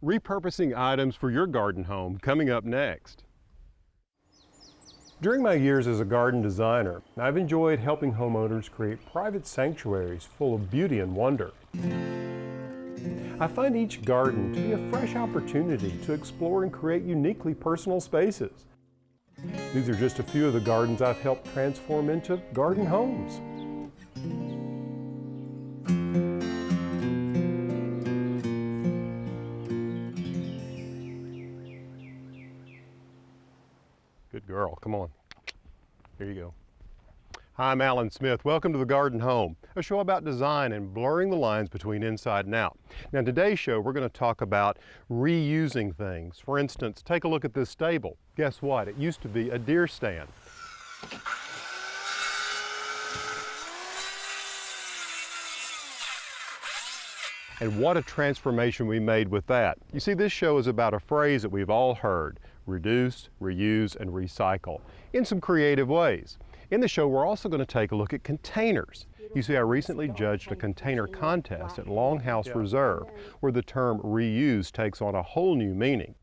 Repurposing items for your garden home, coming up next. During my years as a garden designer, I've enjoyed helping homeowners create private sanctuaries full of beauty and wonder. I find each garden to be a fresh opportunity to explore and create uniquely personal spaces. These are just a few of the gardens I've helped transform into garden homes. Good girl, come on. Here you go. Hi, I'm Alan Smith. Welcome to The Garden Home, a show about design and blurring the lines between inside and out. Now, in today's show, we're going to talk about reusing things. For instance, take a look at this stable. Guess what? It used to be a deer stand. And what a transformation we made with that. You see, this show is about a phrase that we've all heard: reduce, reuse, and recycle in some creative ways. In the show, we're also going to take a look at containers. You see, I recently judged a container contest at LongHouse Reserve, where the term reuse takes on a whole new meaning.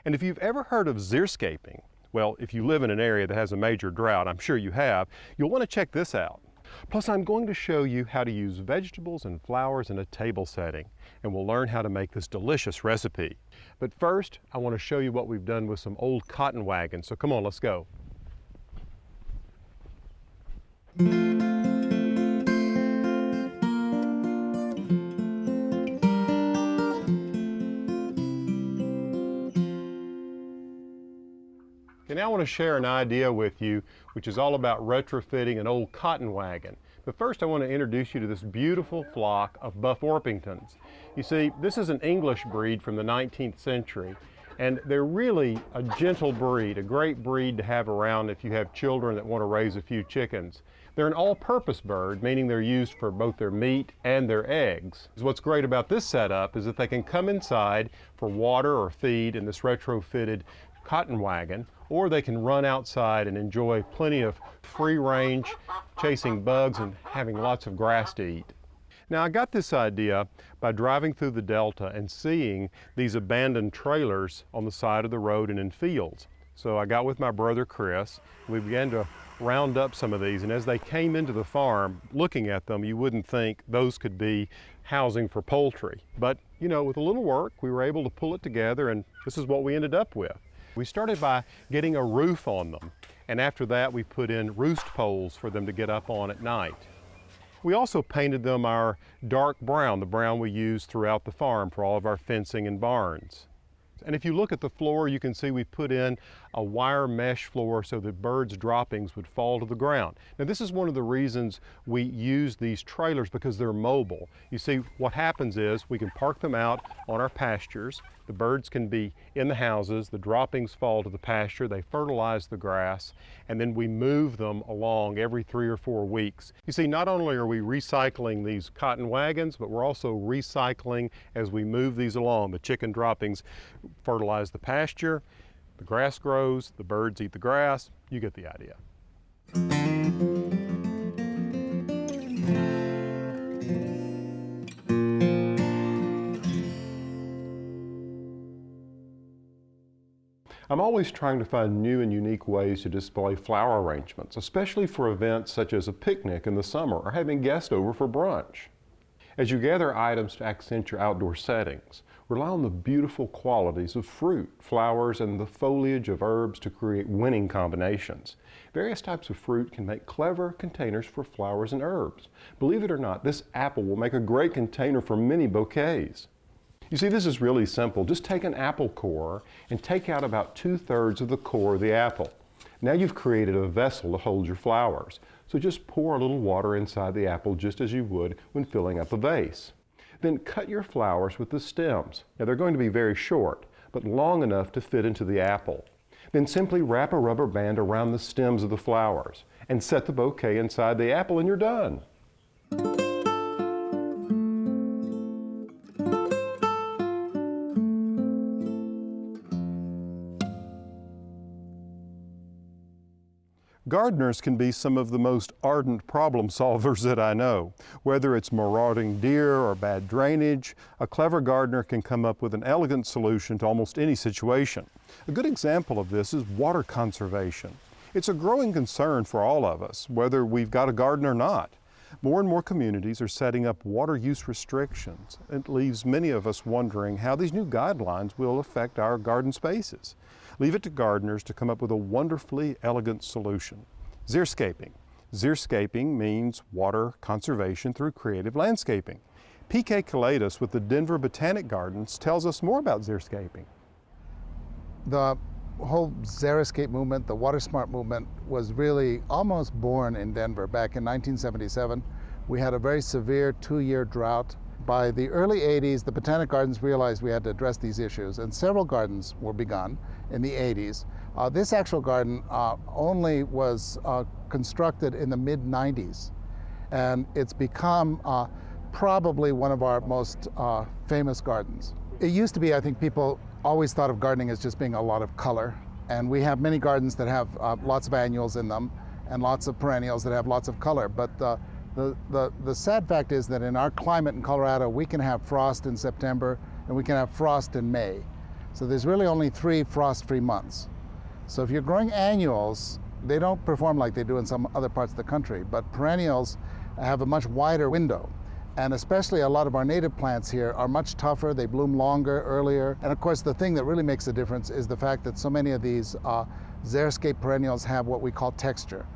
And if you've ever heard of xeriscaping, well, if you live in an area that has a major drought, I'm sure you have, you'll want to check this out. Plus, I'm going to show you how to use vegetables and flowers in a table setting, and we'll learn how to make this delicious recipe. But first, I want to show you what we've done with some old cotton wagons, so come on, let's go. Okay, now I want to share an idea with you which is all about retrofitting an old cotton wagon. But first I want to introduce you to this beautiful flock of buff Orpingtons. You see, this is an English breed from the 19th century, and they're really a gentle breed, a great breed to have around if you have children that want to raise a few chickens. They're an all-purpose bird, meaning they're used for both their meat and their eggs. What's great about this setup is that they can come inside for water or feed in this retrofitted cotton wagon, or they can run outside and enjoy plenty of free range, chasing bugs and having lots of grass to eat. Now, I got this idea by driving through the Delta and seeing these abandoned trailers on the side of the road and in fields. So I got with my brother Chris. We began to round up some of these, and as they came into the farm, looking at them, you wouldn't think those could be housing for poultry. But, you know, with a little work, we were able to pull it together, and this is what we ended up with. We started by getting a roof on them, and after that we put in roost poles for them to get up on at night. We also painted them our dark brown, the brown we use throughout the farm for all of our fencing and barns. And if you look at the floor, you can see we put in a wire mesh floor so that birds' droppings would fall to the ground. Now, this is one of the reasons we use these trailers, because they're mobile. You see, what happens is we can park them out on our pastures. The birds can be in the houses, the droppings fall to the pasture, they fertilize the grass, and then we move them along every 3 or 4 weeks. You see, not only are we recycling these cotton wagons, but we're also recycling as we move these along. The chicken droppings fertilize the pasture, the grass grows, the birds eat the grass. You get the idea. I'm always trying to find new and unique ways to display flower arrangements, especially for events such as a picnic in the summer or having guests over for brunch. As you gather items to accent your outdoor settings, rely on the beautiful qualities of fruit, flowers, and the foliage of herbs to create winning combinations. Various types of fruit can make clever containers for flowers and herbs. Believe it or not, this apple will make a great container for many bouquets. You see, this is really simple. Just take an apple core and take out about 2/3 of the core of the apple. Now you've created a vessel to hold your flowers. So just pour a little water inside the apple just as you would when filling up a vase. Then cut your flowers with the stems. Now they're going to be very short, but long enough to fit into the apple. Then simply wrap a rubber band around the stems of the flowers and set the bouquet inside the apple and you're done. Gardeners can be some of the most ardent problem solvers that I know. Whether it's marauding deer or bad drainage, a clever gardener can come up with an elegant solution to almost any situation. A good example of this is water conservation. It's a growing concern for all of us, whether we've got a garden or not. More and more communities are setting up water use restrictions. It leaves many of us wondering how these new guidelines will affect our garden spaces. Leave it to gardeners to come up with a wonderfully elegant solution. Xeriscaping. Xeriscaping means water conservation through creative landscaping. P.K. Clematis with the Denver Botanic Gardens tells us more about xeriscaping. The whole xeriscape movement, the water smart movement, was really almost born in Denver back in 1977. We had a very severe 2-year drought. By the early 80s, the Botanic Gardens realized we had to address these issues, and several gardens were begun in the 80s. This actual garden only was constructed in the mid-90s, and it's become probably one of our most famous gardens. It used to be, I think people always thought of gardening as just being a lot of color, and we have many gardens that have lots of annuals in them and lots of perennials that have lots of color, but the sad fact is that in our climate in Colorado, we can have frost in September and we can have frost in May. So there's really only 3 frost-free months. So if you're growing annuals, they don't perform like they do in some other parts of the country, but perennials have a much wider window. And especially a lot of our native plants here are much tougher, they bloom longer, earlier. And of course, the thing that really makes a difference is the fact that so many of these xeriscape perennials have what we call texture.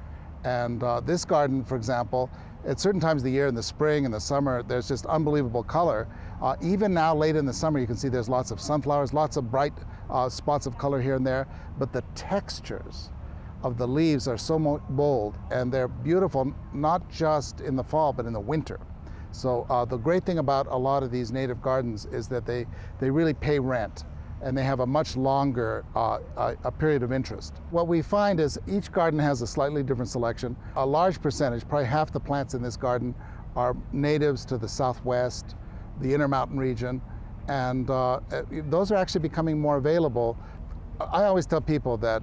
And this garden, for example, at certain times of the year, in the spring and the summer, there's just unbelievable color. Even now, late in the summer, you can see there's lots of sunflowers, lots of bright spots of color here and there, but the textures of the leaves are so bold, and they're beautiful, not just in the fall, but in the winter. So the great thing about a lot of these native gardens is that they really pay rent, and they have a much longer a period of interest. What we find is each garden has a slightly different selection. A large percentage, probably half the plants in this garden, are natives to the Southwest, the Intermountain region, and those are actually becoming more available. I always tell people that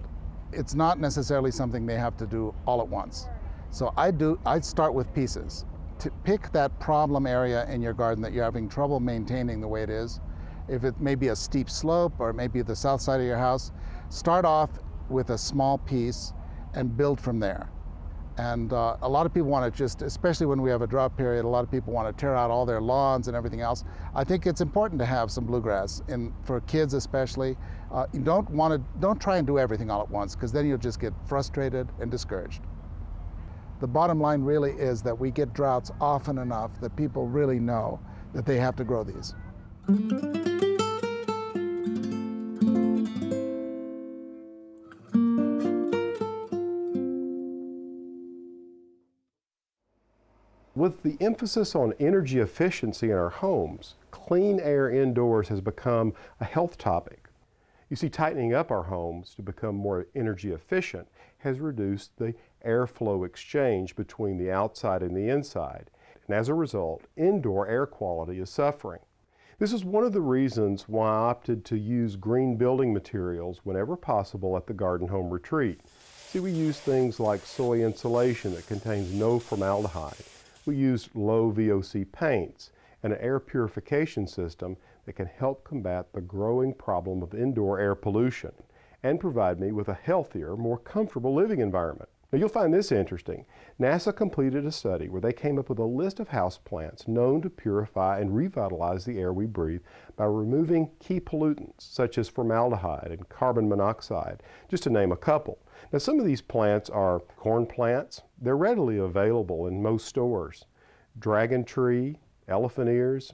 it's not necessarily something they have to do all at once. So I start with pieces. To pick that problem area in your garden that you're having trouble maintaining the way it is. If it may be a steep slope or it may be the south side of your house, start off with a small piece and build from there. And a lot of people want to just, especially when we have a drought period, a lot of people want to tear out all their lawns and everything else. I think it's important to have some bluegrass, and for kids especially. You don't try and do everything all at once, because then you'll just get frustrated and discouraged. The bottom line really is that we get droughts often enough that people really know that they have to grow these. With the emphasis on energy efficiency in our homes, clean air indoors has become a health topic. You see, tightening up our homes to become more energy efficient has reduced the airflow exchange between the outside and the inside. And as a result, indoor air quality is suffering. This is one of the reasons why I opted to use green building materials whenever possible at the Garden Home Retreat. See, we use things like soy insulation that contains no formaldehyde. We used low V.O.C. paints and an air purification system that can help combat the growing problem of indoor air pollution and provide me with a healthier, more comfortable living environment. Now you'll find this interesting. NASA completed a study where they came up with a list of houseplants known to purify and revitalize the air we breathe by removing key pollutants such as formaldehyde and carbon monoxide, just to name a couple. Now some of these plants are corn plants. They're readily available in most stores. Dragon tree, elephant ears,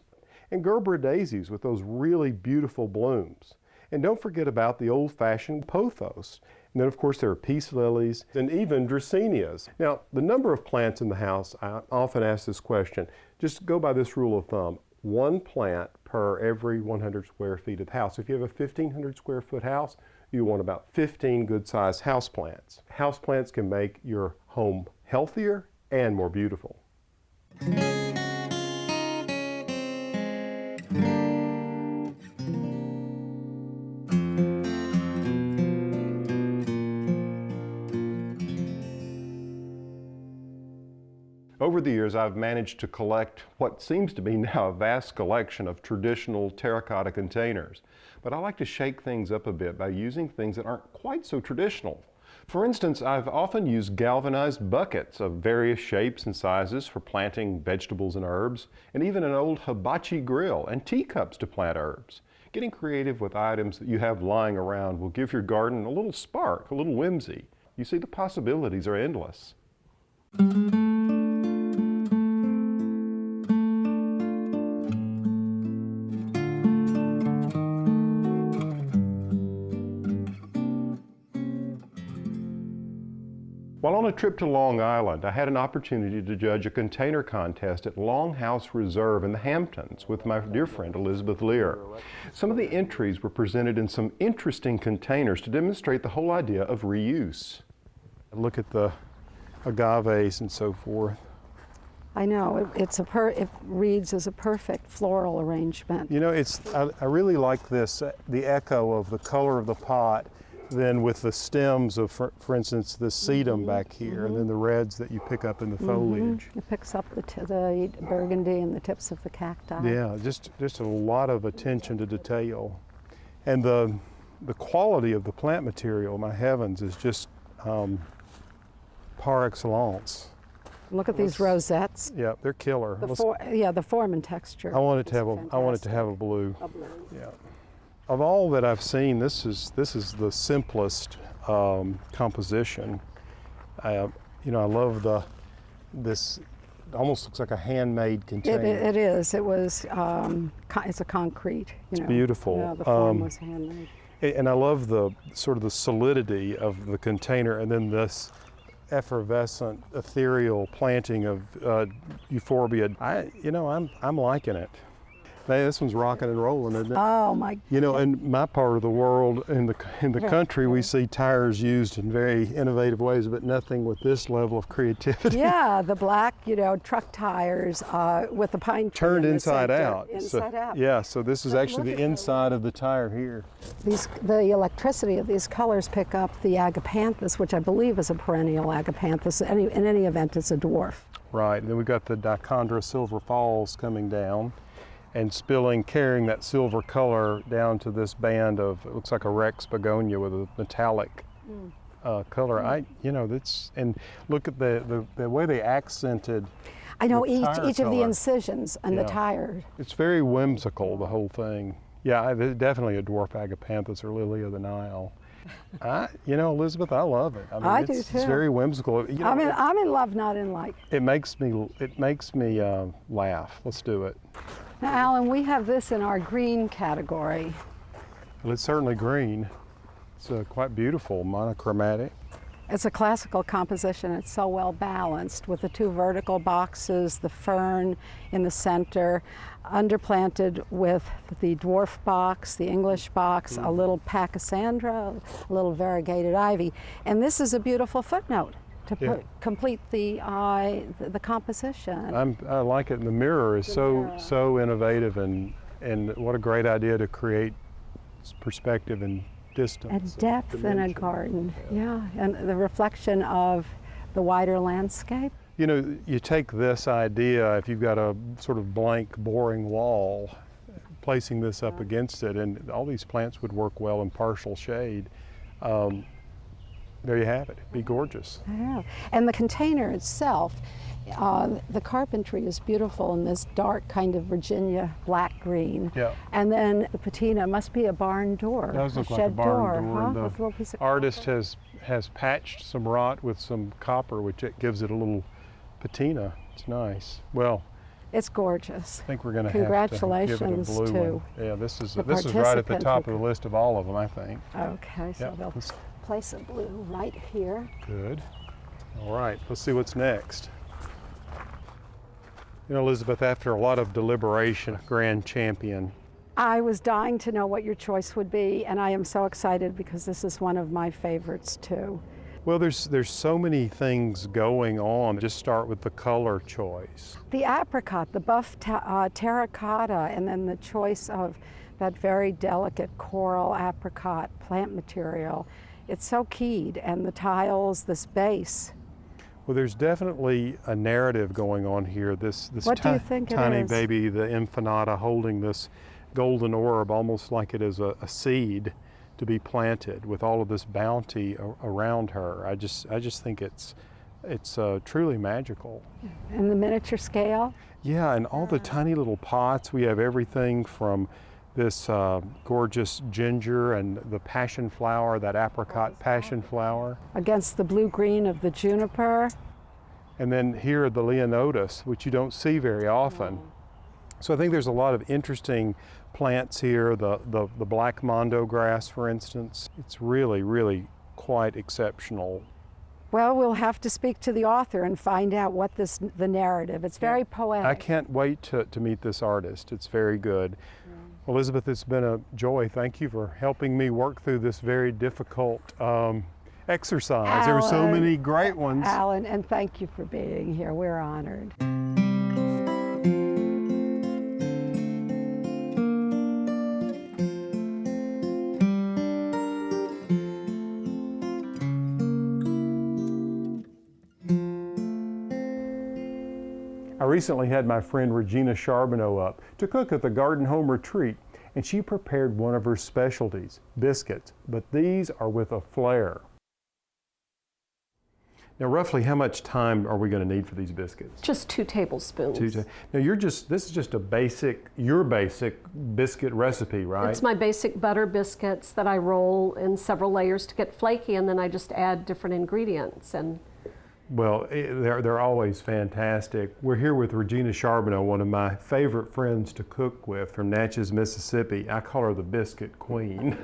and Gerbera daisies with those really beautiful blooms. And don't forget about the old-fashioned pothos. And then of course there are peace lilies and even dracaenas. Now the number of plants in the house, I often ask this question, just go by this rule of thumb. 1 plant per every 100 square feet of the house. If you have a 1,500 square foot house, you want about 15 good-sized houseplants. Houseplants can make your home healthier and more beautiful. Over the years, I've managed to collect what seems to be now a vast collection of traditional terracotta containers. But I like to shake things up a bit by using things that aren't quite so traditional. For instance, I've often used galvanized buckets of various shapes and sizes for planting vegetables and herbs, and even an old hibachi grill and teacups to plant herbs. Getting creative with items that you have lying around will give your garden a little spark, a little whimsy. You see, the possibilities are endless. While on a trip to Long Island, I had an opportunity to judge a container contest at LongHouse Reserve in the Hamptons with my dear friend Elizabeth Lear. Some of the entries were presented in some interesting containers to demonstrate the whole idea of reuse. Look at the agaves and so forth. I know, it reads as a perfect floral arrangement. You know, I really like this, the echo of the color of the pot, then with the stems of, for instance, the sedum back here, and then the reds that you pick up in the foliage. It picks up the burgundy and the tips of the cacti. Yeah, just a lot of attention to detail. And the quality of the plant material, my heavens, is just par excellence. Look at these rosettes. Yeah, they're killer. The form and texture. I want it to have a blue. A blue. Yeah. Of all that I've seen, this is the simplest composition. I love this. It almost looks like a handmade container. It is. It was. It's a concrete. It's beautiful. Yeah, the form was handmade. And I love the sort of the solidity of the container, and then this effervescent, ethereal planting of euphorbia. I'm liking it. Hey, this one's rocking and rolling, isn't it? Oh my! You know, in my part of the world, in the country, we see tires used in very innovative ways, but nothing with this level of creativity. Yeah, the black, truck tires with the pine tree turned inside out. Inside out. Yeah, so this is actually the inside of the tire here. The electricity of these colors pick up the Agapanthus, which I believe is a perennial Agapanthus. In any event, it's a dwarf. Right. And then we've got the Dichondra Silver Falls coming down and carrying that silver color down to this band of, it looks like a Rex Begonia with a metallic color. And look at the way they accented. I know each of color. The incisions and the tire. It's very whimsical, the whole thing. Yeah, definitely a dwarf Agapanthus or Lily of the Nile. Elizabeth, I love it. I do too. It's very whimsical. I'm in love, not in like. It makes me laugh. Let's do it. Now, Alan, we have this in our green category. Well, it's certainly green. It's quite beautiful, monochromatic. It's a classical composition. It's so well balanced with the two vertical boxes, the fern in the center, underplanted with the dwarf box, the English box, a little pachysandra, a little variegated ivy. And this is a beautiful footnote to complete the composition. I like it. And the mirror is so innovative, and what a great idea to create perspective and distance. And depth in a garden, and the reflection of the wider landscape. You take this idea, if you've got a sort of blank, boring wall, placing this up against it, and all these plants would work well in partial shade. There you have it. It'd be gorgeous. Yeah. And the container itself, the carpentry is beautiful in this dark kind of Virginia black green. Yeah. And then the patina must be a barn door. It does look like a shed barn door. Huh? And With a little piece of artist has patched some wrought with some copper, which gives it a little patina. It's nice. Well, it's gorgeous. I think we're going to have to give it a Congratulations blue to one. Yeah, this is right at the top of the list of all of them, I think. Okay, so they'll place a blue right here. Good. All right, let's see what's next. Elizabeth, after a lot of deliberation, grand champion. I was dying to know what your choice would be, and I am so excited because this is one of my favorites too. Well, there's so many things going on. Just start with the color choice. The apricot, the buff terracotta, and then the choice of that very delicate coral apricot plant material. It's so keyed, and the tiles, this base. Well, there's definitely a narrative going on here. This What do you think it tiny is? baby, the infinita, holding this golden orb, almost like it is a seed to be planted with all of this bounty around her. I just think it's truly magical. And the miniature scale? Yeah, and all the tiny little pots. We have everything from this gorgeous ginger and the passion flower, that apricot passion flower. Against the blue-green of the juniper. And then here the Leonotis, which you don't see very often. So I think there's a lot of interesting plants here, the black Mondo grass, for instance. It's really, really quite exceptional. Well, we'll have to speak to the author and find out what the narrative. It's very poetic. I can't wait to meet this artist. It's very good. Elizabeth, it's been a joy. Thank you for helping me work through this very difficult exercise. There were so many great ones. Alan, and thank you for being here. We're honored. I recently had my friend Regina Charbonneau up to cook at the Garden Home Retreat, and she prepared one of her specialties, biscuits, but these are with a flair. Now, roughly how much time are we going to need for these biscuits? Just 2 tablespoons. Now, this is just your basic biscuit recipe, right? It's my basic butter biscuits that I roll in several layers to get flaky, and then I just add different ingredients. And well, they're always fantastic. We're here with Regina Charbonneau, one of my favorite friends to cook with from Natchez, Mississippi. I call her the Biscuit Queen.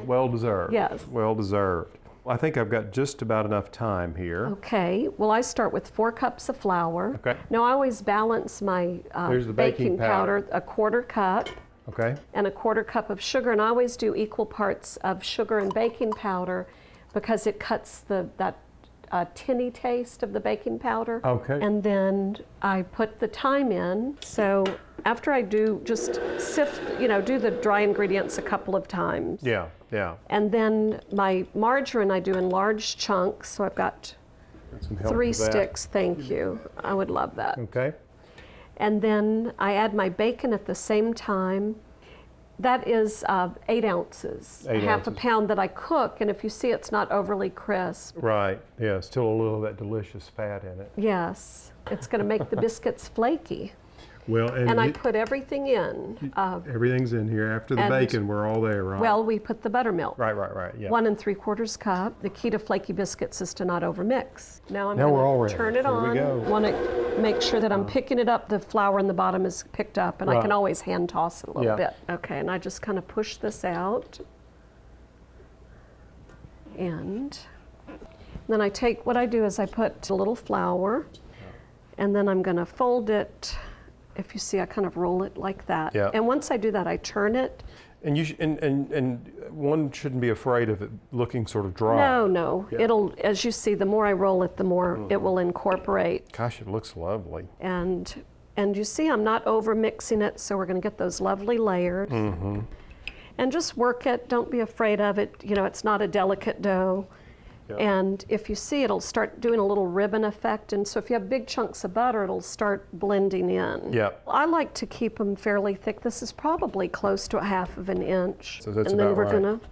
Well deserved. Yes. Well deserved. I think I've got just about enough time here. okay, well, I start with 4 cups of flour. Okay. Now, I always balance my There's the baking powder. a 1/4 cup Okay. and a 1/4 cup of sugar, and I always do equal parts of sugar and baking powder because it cuts that tinny taste of the baking powder. Okay. And then I put the thyme in. So after I do just sift, do the dry ingredients a couple of times. Yeah, yeah. And then my margarine I do in large chunks. So I've got Some help 3 with that. sticks, thank you. I would love that. Okay. And then I add my bacon at the same time. That is 8 ounces, 8 half a ounces. pound that I cook. And if you see it's not overly crisp, Right. Yeah, still a little of that delicious fat in it. yes, it's going to make the biscuits flaky. Well, And I put everything in. everything's in here. After the and- bacon, we're all there, right? Well, we put the buttermilk. Right, yeah. 1 3/4 cup. The key to flaky biscuits is to not overmix. Now I'm Now we're all going ready. to turn it Here we on. go. Want to make sure that I'm picking it up. The flour in the bottom is picked up, and I can Right. always hand toss it a little Yeah. bit. Okay, and I just kind of push this out. And then what I do is I put a little flour, and then I'm going to fold it. If you see, I kind of roll it like that. Yeah. And once I do that, I turn it. And and one shouldn't be afraid of it looking sort of dry. No. Yeah. It'll, as you see, the more I roll it, the more it will incorporate. Gosh, it looks lovely. And you see, I'm not over mixing it, so we're going to get those lovely layers. Mm-hmm. And just work it. Don't be afraid of it. It's not a delicate dough. Yeah. And if you see, it'll start doing a little ribbon effect. And so if you have big chunks of butter, it'll start blending in. Yeah. I like to keep them fairly thick. This is probably close to 1/2 inch. So that's and then about we're right. going to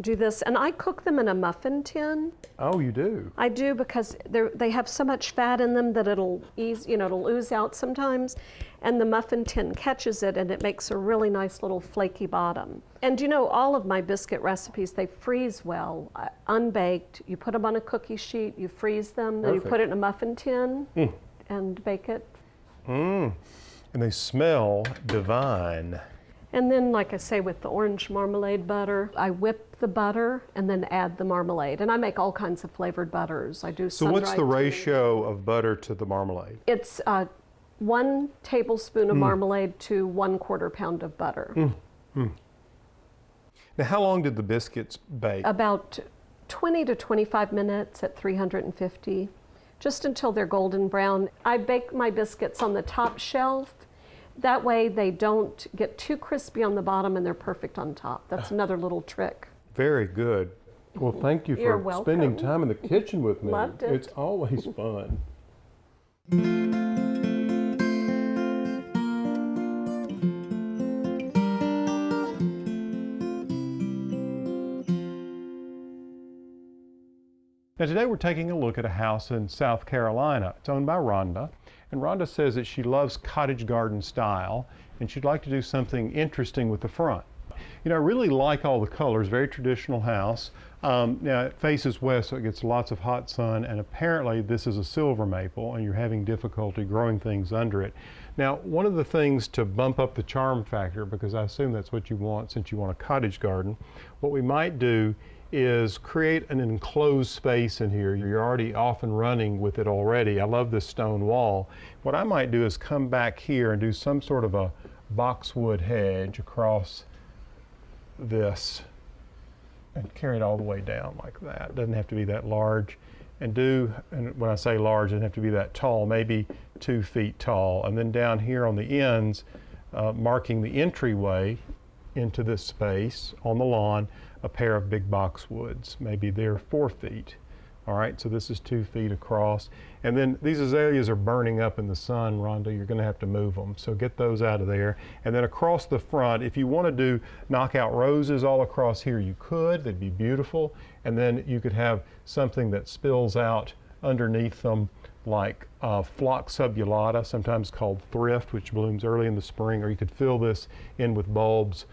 do this. And I cook them in a muffin tin. Oh, you do? I do because they have so much fat in them that it'll ooze out sometimes. And the muffin tin catches it, and it makes a really nice little flaky bottom. And all of my biscuit recipes, they freeze well, unbaked. You put them on a cookie sheet, you freeze them, then you Perfect. put it in a muffin tin and bake it. And they smell divine. And then, like I say, with the orange marmalade butter, I whip the butter and then add the marmalade. And I make all kinds of flavored butters. I do So what's the sun-dried tea. ratio of butter to the marmalade? It's 1 tablespoon of marmalade to 1/4 pound of butter. Now, how long did the biscuits bake? About 20 to 25 minutes at 350, just until they're golden brown. I bake my biscuits on the top shelf. That way they don't get too crispy on the bottom and they're perfect on top. That's another little trick. Very good. Well, thank you You're for spending welcome. time in the kitchen with me. Loved it. It's always fun. Now today we're taking a look at a house in South Carolina. It's owned by Rhonda, and Rhonda says that she loves cottage garden style and she'd like to do something interesting with the front. You know, I really like all the colors, very traditional house. Now it faces west, so it gets lots of hot sun, and apparently this is a silver maple and you're having difficulty growing things under it. Now, one of the things to bump up the charm factor, because I assume that's what you want since you want a cottage garden, what we might do is create an enclosed space in here. You're already off and running with it already. I love this stone wall. What I might do is come back here and do some sort of a boxwood hedge across this and carry it all the way down like that. It doesn't have to be that large. And when I say large, it doesn't have to be that tall, maybe 2 feet tall. And then down here on the ends, marking the entryway into this space on the lawn, a pair of big boxwoods. Maybe they're 4 feet. All right, so this is 2 feet across. And then these azaleas are burning up in the sun, Rhonda. You're gonna have to move them. So get those out of there. And then across the front, if you wanna do knockout roses all across here, you could, they'd be beautiful. And then you could have something that spills out underneath them like Phlox subulata, sometimes called thrift, which blooms early in the spring, or you could fill this in with bulbs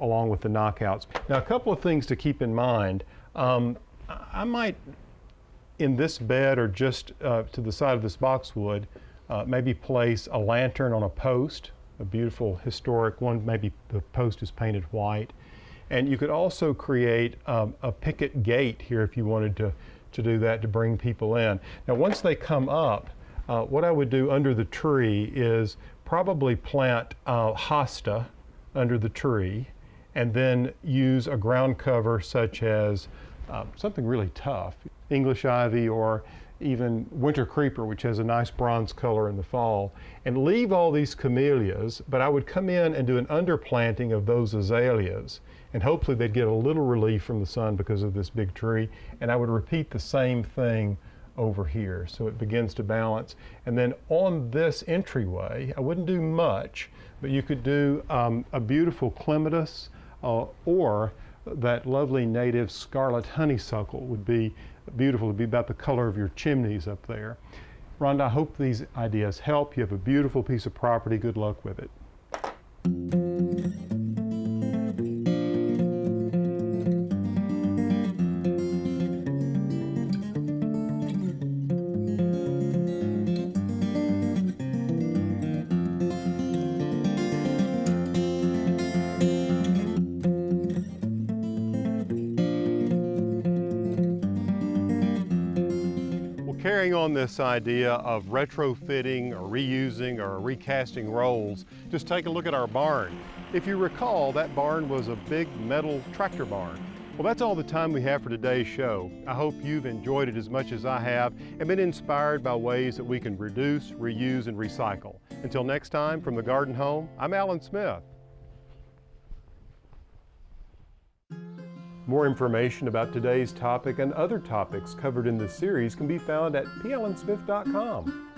along with the knockouts. Now, a couple of things to keep in mind. I might, in this bed or just to the side of this boxwood, maybe place a lantern on a post, a beautiful historic one. Maybe the post is painted white. And you could also create a picket gate here if you wanted to do that, to bring people in. Now, once they come up, what I would do under the tree is probably plant hosta under the tree, and then use a ground cover such as something really tough, English ivy or even winter creeper, which has a nice bronze color in the fall, and leave all these camellias, but I would come in and do an underplanting of those azaleas, and hopefully they'd get a little relief from the sun because of this big tree, and I would repeat the same thing over here, so it begins to balance. And then on this entryway, I wouldn't do much, but you could do a beautiful clematis or that lovely native Scarlet Honeysuckle would be beautiful. It would be about the color of your chimneys up there. Rhonda, I hope these ideas help. You have a beautiful piece of property. Good luck with it. Carrying on this idea of retrofitting or reusing or recasting rolls, just take a look at our barn. If you recall, that barn was a big metal tractor barn. Well, that's all the time we have for today's show. I hope you've enjoyed it as much as I have and been inspired by ways that we can reduce, reuse, and recycle. Until next time, from the Garden Home, I'm Alan Smith. More information about today's topic and other topics covered in this series can be found at plansmith.com.